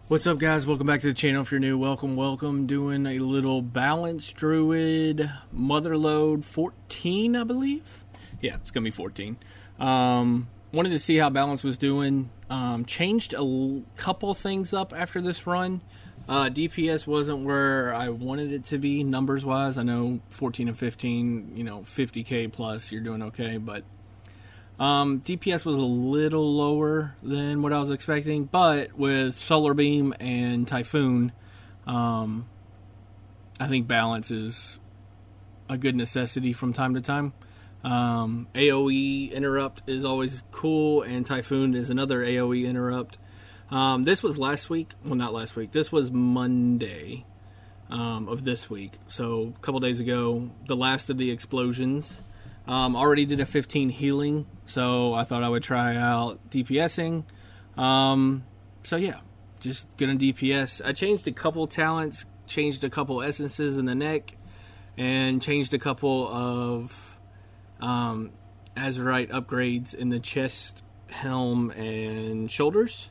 What's up, guys? Welcome back to the channel. If you're new, welcome. Doing a little Balance Druid Motherlode 14, I believe. Yeah, it's gonna be 14. Wanted to see how Balance was doing. Changed a couple things up after this run. DPS wasn't where I wanted it to be numbers wise. I know 14 and 15, 50k plus, you're doing okay, but DPS was a little lower than what I was expecting, but with Solar Beam and Typhoon, I think balance is a good necessity from time to time. AoE interrupt is always cool, and Typhoon is another AoE interrupt. This was last week. Well, not last week. This was Monday of this week. So a couple days ago, the last of the explosions. Already did a 15 healing, so I thought I would try out DPSing. So yeah, just gonna DPS. I changed a couple talents, changed a couple essences in the neck, and changed a couple of Azurite upgrades in the chest, helm, and shoulders.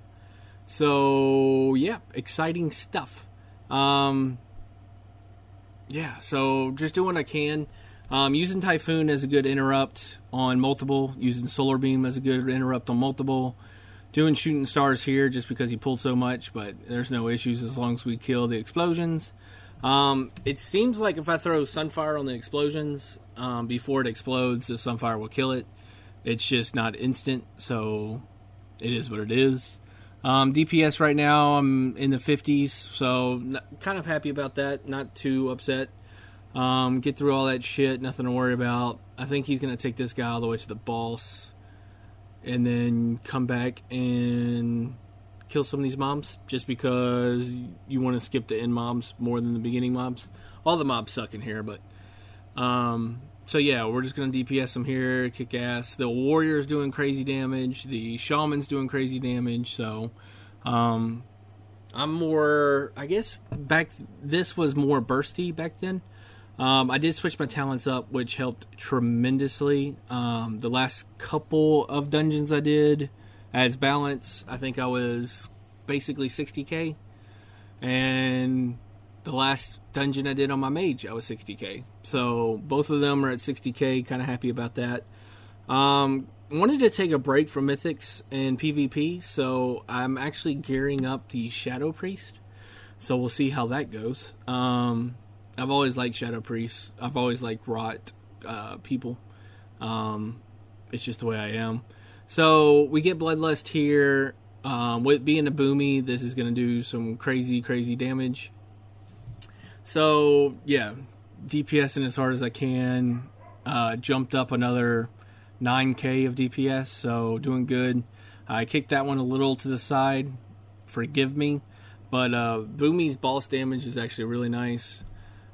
So yeah, exciting stuff. Yeah, so just doing what I can. Using Typhoon as a good interrupt on multiple, using Solar Beam as a good interrupt on multiple, doing Shooting Stars here just because he pulled so much, but there's no issues as long as we kill the explosions. It seems like if I throw Sunfire on the explosions before it explodes, the Sunfire will kill it. It's just not instant, so it is what it is. DPS right now, I'm in the 50s, so kind of happy about that, not too upset. Get through all that shit, nothing to worry about. I think he's going to take this guy all the way to the boss and then come back and kill some of these mobs just because you want to skip the end mobs more than the beginning mobs. All the mobs suck in here, but so yeah, we're just going to DPS them here, kick ass. The warrior's doing crazy damage, the shaman's doing crazy damage, so I'm more, I guess this was more bursty back then. I did switch my talents up, which helped tremendously. The last couple of dungeons I did as balance, I think I was basically 60k. And the last dungeon I did on my mage, I was 60k. So both of them are at 60k, kind of happy about that. Wanted to take a break from mythics and PvP, so I'm actually gearing up the Shadow Priest. So we'll see how that goes. I've always liked Shadow Priests. I've always liked rot people. It's just the way I am. So we get Bloodlust here. With being a boomy, this is going to do some crazy damage. So yeah, DPSing as hard as I can. Jumped up another 9k of DPS, so doing good. I kicked that one a little to the side. Forgive me. But Boomy's boss damage is actually really nice.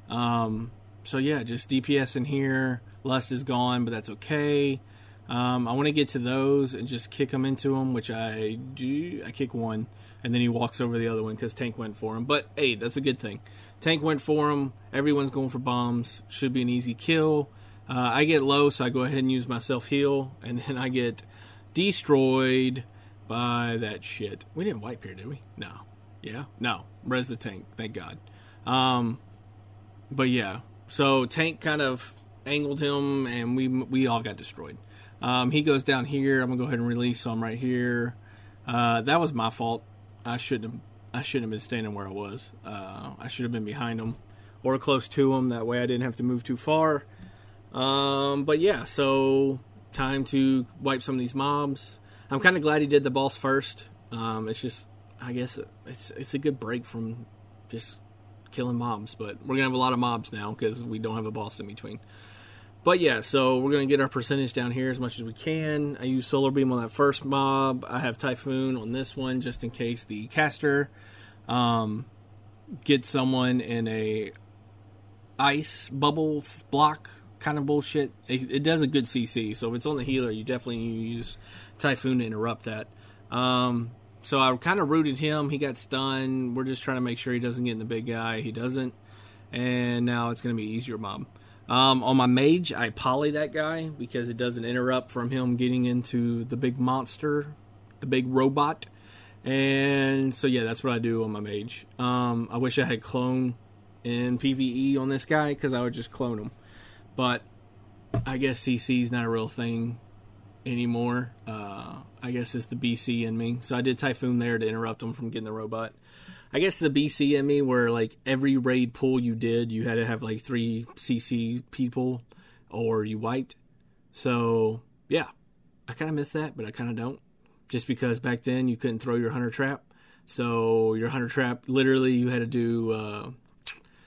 So yeah, just DPS in here. Lust is gone, but that's okay. I want to get to those and just kick them into him, which I do. I kick one, and then he walks over the other one because Tank went for him. But hey, that's a good thing. Tank went for him. Everyone's going for bombs. Should be an easy kill. I get low, so I go ahead and use my self-heal, and then I get destroyed by that shit. We didn't wipe here, did we? No. Yeah? No. Res the tank. Thank God. But yeah, so Tank kind of angled him, and we all got destroyed. He goes down here. I'm gonna go ahead and release him right here. That was my fault. I shouldn't have been standing where I was. I should have been behind him or close to him. That way I didn't have to move too far. But yeah, so time to wipe some of these mobs. I'm kind of glad he did the boss first. It's just, I guess it's a good break from just killing mobs, but we're gonna have a lot of mobs now because we don't have a boss in between. But yeah, so we're gonna get our percentage down here as much as we can. I use Solar Beam on that first mob. I have Typhoon on this one just in case the caster gets someone in a ice bubble block kind of bullshit. It does a good CC, so if it's on the healer, you definitely use Typhoon to interrupt that. So I kind of rooted him. He got stunned. We're just trying to make sure he doesn't get in the big guy. He doesn't. And now it's going to be easier mob. On my mage, I poly that guy because it doesn't interrupt from him getting into the big monster, the big robot. And so yeah, that's what I do on my mage. I wish I had clone in PvE on this guy, because I would just clone him. But I guess CC is not a real thing anymore. I guess it's the BC in me. So I did Typhoon there to interrupt him from getting the robot. I guess the BC in me, where like every raid pull you did, you had to have like 3 CC people or you wiped. So yeah, I kind of miss that, but I kind of don't. Just because back then you couldn't throw your hunter trap. So your hunter trap, literally you had to do,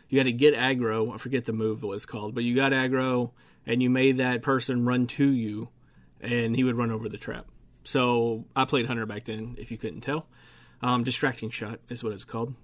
you had to get aggro. I forget the move what it's called, but you got aggro and you made that person run to you and he would run over the trap. So I played hunter back then, if you couldn't tell. Distracting shot is what it's called.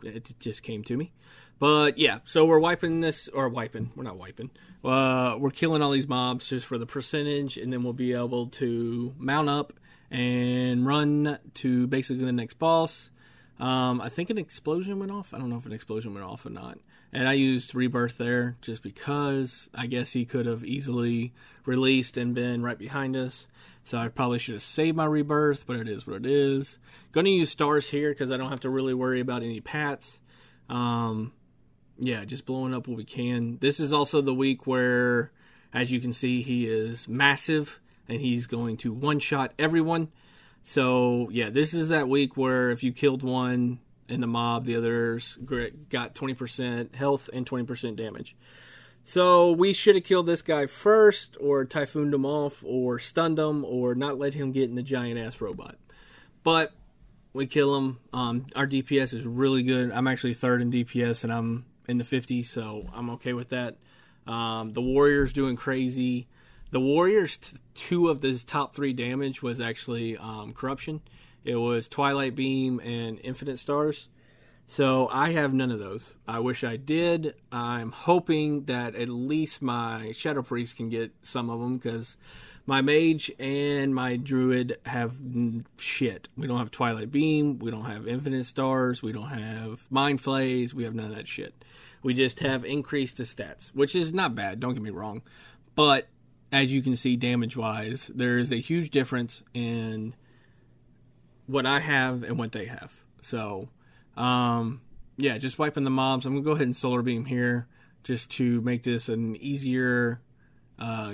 It just came to me. But yeah, so we're wiping this, or wiping. We're not wiping. We're killing all these mobs just for the percentage, and then we'll be able to mount up and run to basically the next boss. I think an explosion went off. I don't know if an explosion went off or not. And I used Rebirth there just because I guess he could have easily released and been right behind us. So I probably should have saved my Rebirth, but it is what it is. Going to use stars here because I don't have to really worry about any pats. Yeah, just blowing up what we can. This is also the week where, as you can see, he is massive and he's going to one-shot everyone. So yeah, this is that week where if you killed one in the mob, the others got 20% health and 20% damage. So we should have killed this guy first, or typhooned him off, or stunned him, or not let him get in the giant-ass robot. But we kill him. Our DPS is really good. I'm actually 3rd in DPS, and I'm in the 50s, so I'm okay with that. The Warrior's doing crazy. The Warrior's 2 of his top 3 damage was actually Corruption. It was Twilight Beam and Infinite Stars. So I have none of those. I wish I did. I'm hoping that at least my Shadow Priest can get some of them, because my Mage and my Druid have shit. We don't have Twilight Beam. We don't have Infinite Stars. We don't have Mind Flays. We have none of that shit. We just have increased the stats, which is not bad. Don't get me wrong. But as you can see, damage-wise, there is a huge difference in what I have and what they have. So yeah, just wiping the mobs. I'm going to go ahead and Solar Beam here just to make this an easier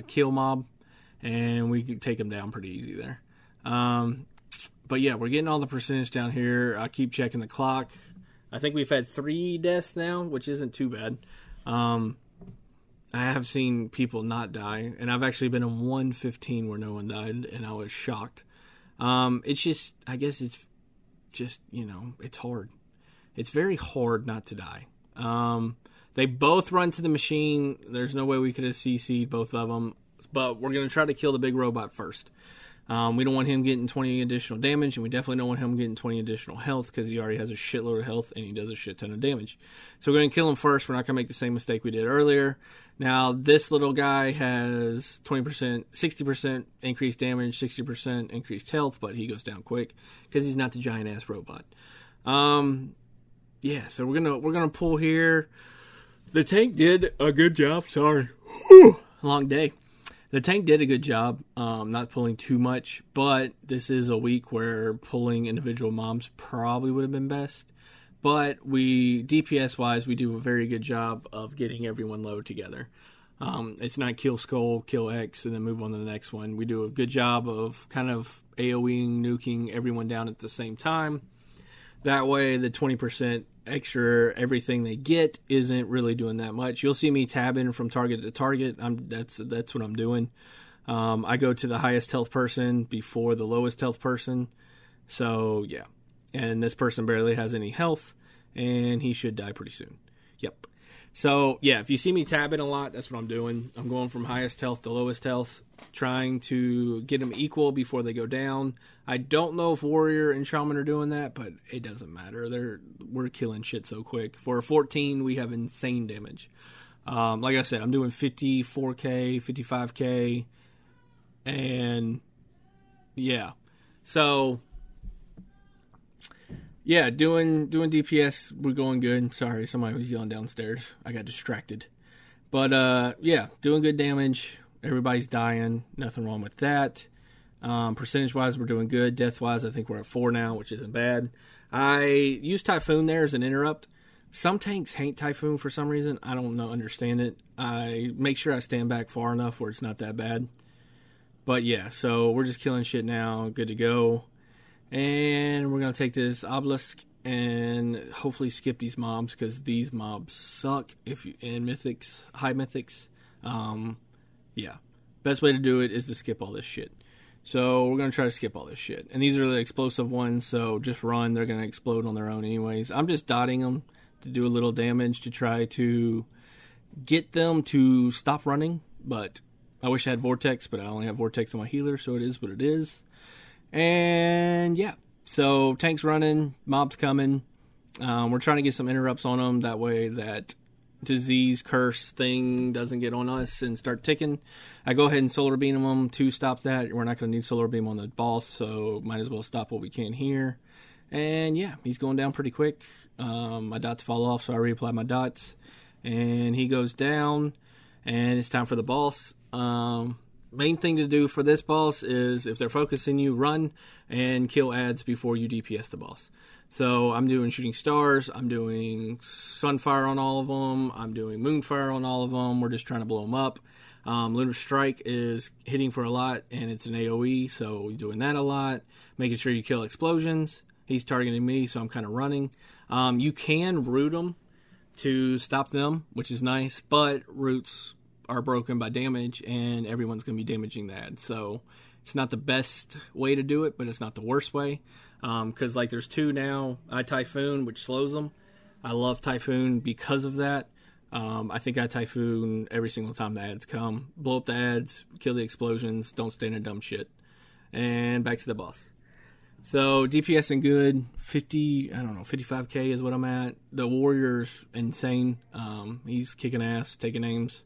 kill mob, and we can take them down pretty easy there. But yeah, we're getting all the percentage down here. I keep checking the clock. I think we've had 3 deaths now, which isn't too bad. I have seen people not die, and I've actually been in 115 where no one died, and I was shocked. It's just, I guess it's just, you know, it's hard. It's very hard not to die. They both run to the machine. There's no way we could have CC'd both of them. But we're going to try to kill the big robot first. We don't want him getting 20 additional damage. And we definitely don't want him getting 20 additional health, because he already has a shitload of health and he does a shit ton of damage. So we're going to kill him first. We're not going to make the same mistake we did earlier. Now, this little guy has 20%, 60% increased damage, 60% increased health. But he goes down quick because he's not the giant-ass robot. Yeah, so we're gonna pull here. The tank did a good job. Sorry, whew, long day. The tank did a good job, not pulling too much. But this is a week where pulling individual mobs probably would have been best. But DPS wise, we do a very good job of getting everyone low together. It's not kill skull, kill X, and then move on to the next one. We do a good job of kind of AoEing, nuking everyone down at the same time. That way, the 20% extra everything they get isn't really doing that much. You'll see me tabbing from target to target. That's what I'm doing. I go to the highest health person before the lowest health person. So yeah, and this person barely has any health, and he should die pretty soon. Yep. So yeah, if you see me tabbing a lot, that's what I'm doing. I'm going from highest health to lowest health, trying to get them equal before they go down. I don't know if Warrior and Shaman are doing that, but it doesn't matter. We're killing shit so quick. For a 14, we have insane damage. Like I said, I'm doing 54k, 55k, and yeah. So yeah, doing DPS, we're going good. Sorry, somebody was yelling downstairs. I got distracted. But yeah, doing good damage. Everybody's dying. Nothing wrong with that. Percentage-wise, we're doing good. Death-wise, I think we're at 4 now, which isn't bad. I use Typhoon there as an interrupt. Some tanks hate Typhoon for some reason. I don't know, understand it. I make sure I stand back far enough where it's not that bad. But yeah, so we're just killing shit now. Good to go. And we're going to take this Obelisk and hopefully skip these mobs, because these mobs suck in Mythics, high Mythics. Yeah. Best way to do it is to skip all this shit. So we're going to try to skip all this shit. And these are the explosive ones, so just run. They're going to explode on their own anyways. I'm just dotting them to do a little damage to try to get them to stop running. But I wish I had Vortex, but I only have Vortex on my healer, so it is what it is. And yeah, so tanks running, mobs coming. We're trying to get some interrupts on them. That way that disease curse thing doesn't get on us and start ticking. I go ahead and solar beam them to stop that. We're not going to need solar beam on the boss, so might as well stop what we can here. And yeah, he's going down pretty quick. My dots fall off, so I reapply my dots, and he goes down, and it's time for the boss. Main thing to do for this boss is, if they're focusing you, run and kill ads before you DPS the boss. So I'm doing Shooting Stars, I'm doing Sunfire on all of them, I'm doing Moonfire on all of them. We're just trying to blow them up. Lunar Strike is hitting for a lot, and it's an AoE, so we're doing that a lot. Making sure you kill explosions. He's targeting me, so I'm kind of running. You can root them to stop them, which is nice, but roots are broken by damage, and everyone's going to be damaging the ad. So it's not the best way to do it, but it's not the worst way. Because like there's 2 now. I Typhoon, which slows them. I love Typhoon because of that. I think I Typhoon every single time the ads come. Blow up the ads, kill the explosions, don't stand in dumb shit. And back to the boss. So DPSing good, 55k is what I'm at. The Warrior's insane. He's kicking ass, taking names.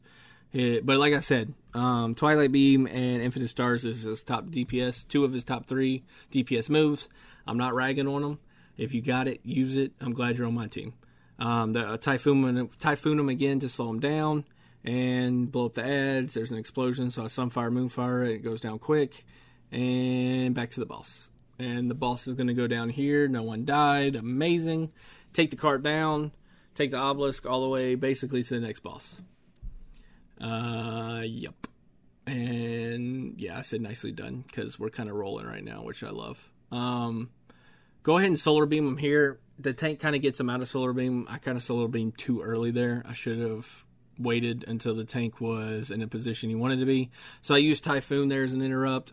But like I said, Twilight Beam and Infinite Stars is his top DPS. 2 of his top 3 DPS moves. I'm not ragging on them. If you got it, use it. I'm glad you're on my team. The Typhoon him again to slow him down and blow up the ads. There's an explosion, so I Sunfire, Moonfire. It goes down quick. And back to the boss. And the boss is going to go down here. No one died. Amazing. Take the cart down. Take the Obelisk all the way basically to the next boss. Yep. And yeah, I said nicely done, because we're kind of rolling right now, which I love. Go ahead and solar beam him here. The tank kind of gets him out of solar beam. I kind of solar beamed too early there. I should have waited until the tank was in a position he wanted to be. So I used Typhoon there as an interrupt.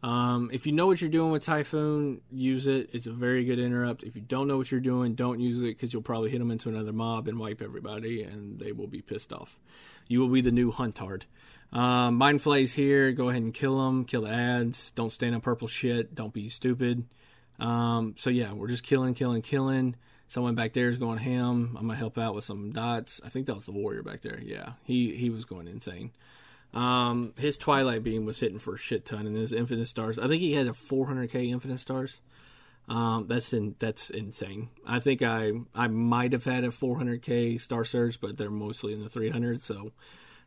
If you know what you're doing with Typhoon, use it. It's a very good interrupt. If you don't know what you're doing, don't use it, because you'll probably hit them into another mob and wipe everybody, and they will be pissed off. You will be the new Huntard. Mind Flay's here. Go ahead and kill them. Kill the ads. Don't stand on purple shit. Don't be stupid. So yeah, we're just killing. Someone back there is going ham. I'm going to help out with some dots. I think that was the Warrior back there. Yeah, he was going insane. His Twilight Beam was hitting for a shit ton, and his Infinite Stars, I think he had a 400k Infinite Stars. That's insane. I think I might have had a 400k Star Surge, but they're mostly in the 300, so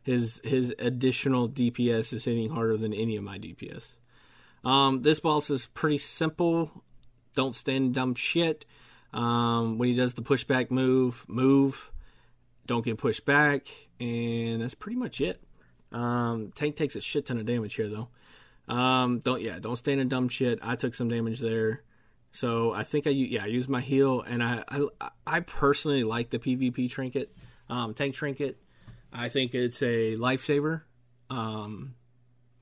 his additional DPS is hitting harder than any of my DPS. This boss is pretty simple. Don't stand in dumb shit. When he does the pushback move. Don't get pushed back, and that's pretty much it. Tank takes a shit ton of damage here, though. Don't stand in dumb shit. I took some damage there. So I think I used my heal, and I personally like the PvP trinket, tank trinket. I think it's a lifesaver,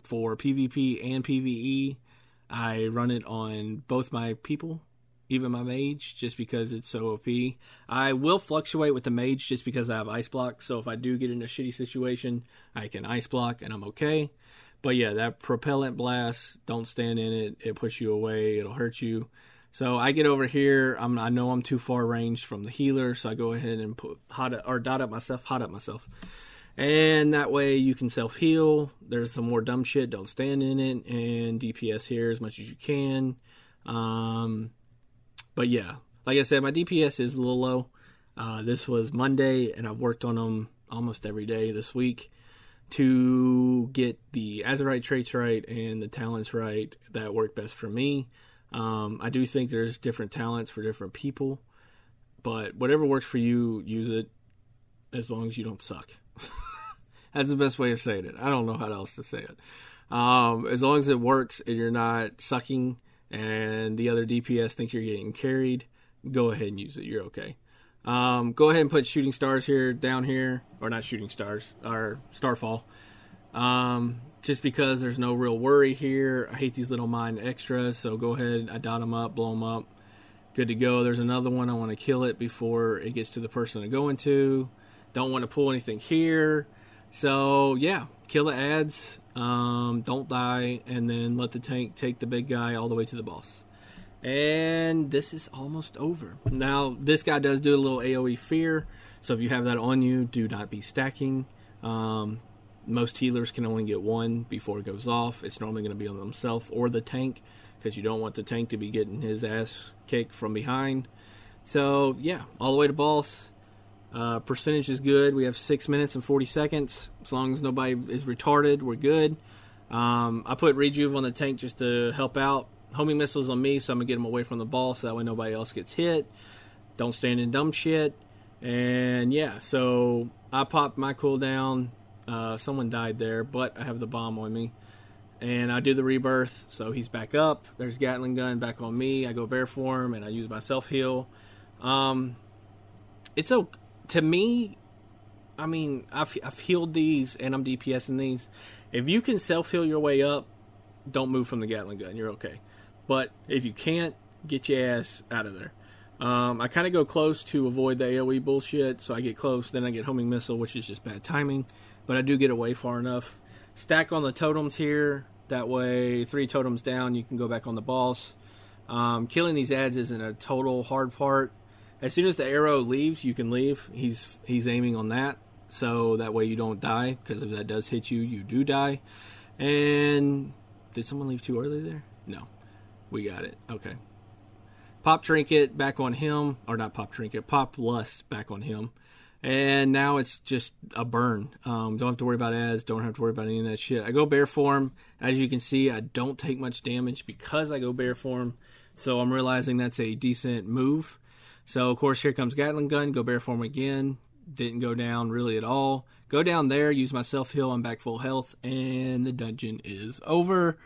for PvP and PvE. I run it on both my people, even my mage, just because it's so OP. I will fluctuate with the mage just because I have ice block, so if I do get in a shitty situation, I can ice block and I'm okay. But yeah, that propellant blast, don't stand in it. It puts you away. It'll hurt you. So I get over here. I know I'm too far ranged from the healer, so I go ahead and hot up myself. And that way you can self-heal. There's some more dumb shit. Don't stand in it. And DPS here as much as you can. But yeah, like I said, my DPS is a little low. This was Monday, and I've worked on them almost every day this week to get the Azurite traits right and the talents right that work best for me. I do think there's different talents for different people, but whatever works for you, use it as long as you don't suck. That's the best way of saying it. I don't know how else to say it. As long as it works and you're not sucking and the other DPS think you're getting carried, go ahead and use it. You're okay. Go ahead and put shooting stars here, down here, or not shooting stars, or starfall. Just because there's no real worry here. I hate these little mine extras, so go ahead, I dot them up, blow them up. Good to go. There's another one. I want to kill it before it gets to the person I'm going to. Don't want to pull anything here. So, yeah, kill the ads, don't die, and then let the tank take the big guy all the way to the boss. And this is almost over. Now, this guy does do a little AoE fear, so if you have that on you, do not be stacking. Most healers can only get one before it goes off. It's normally going to be on themselves or the tank, because you don't want the tank to be getting his ass kicked from behind. So, yeah, all the way to boss. Percentage is good. We have 6 minutes and 40 seconds. As long as nobody is retarded, we're good. I put Rejuve on the tank just to help out. Homing missiles on me, so I'm going to get him away from the ball so that way nobody else gets hit. Don't stand in dumb shit. And yeah, so I popped my cooldown. Someone died there, but I have the bomb on me. And I do the rebirth, so he's back up. There's Gatling gun back on me. I go bear form, and I use my self-heal. It's okay. To me, I mean, I've healed these, and I'm DPSing these. If you can self-heal your way up, don't move from the Gatling gun. You're okay. But if you can't, get your ass out of there. I kind of go close to avoid the AoE bullshit, so I get close, then I get homing missile, which is just bad timing. But I do get away far enough. Stack on the totems here. That way, 3 totems down, you can go back on the boss. Killing these ads isn't a total hard part. As soon as the arrow leaves, you can leave. He's aiming on that, so that way you don't die, because if that does hit you, you do die. And did someone leave too early there? No. We got it. Okay. Pop Trinket back on him, or not Pop Trinket, Pop Lust back on him. And now it's just a burn. Don't have to worry about ads, don't have to worry about any of that shit. I go bear form. As you can see, I don't take much damage because I go bear form, so I'm realizing that's a decent move. So, of course, here comes Gatling gun. Go bear form again. Didn't go down really at all. Go down there. Use my self-heal. I'm back full health. And the dungeon is over.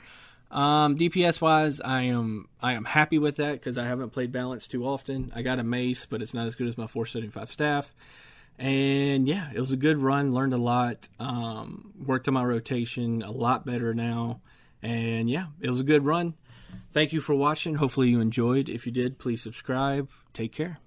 DPS-wise, I am happy with that because I haven't played Balance too often. I got a mace, but it's not as good as my 475 staff. And, yeah, it was a good run. Learned a lot. Worked on my rotation a lot better now. And, yeah, it was a good run. Thank you for watching. Hopefully you enjoyed. If you did, please subscribe. Take care.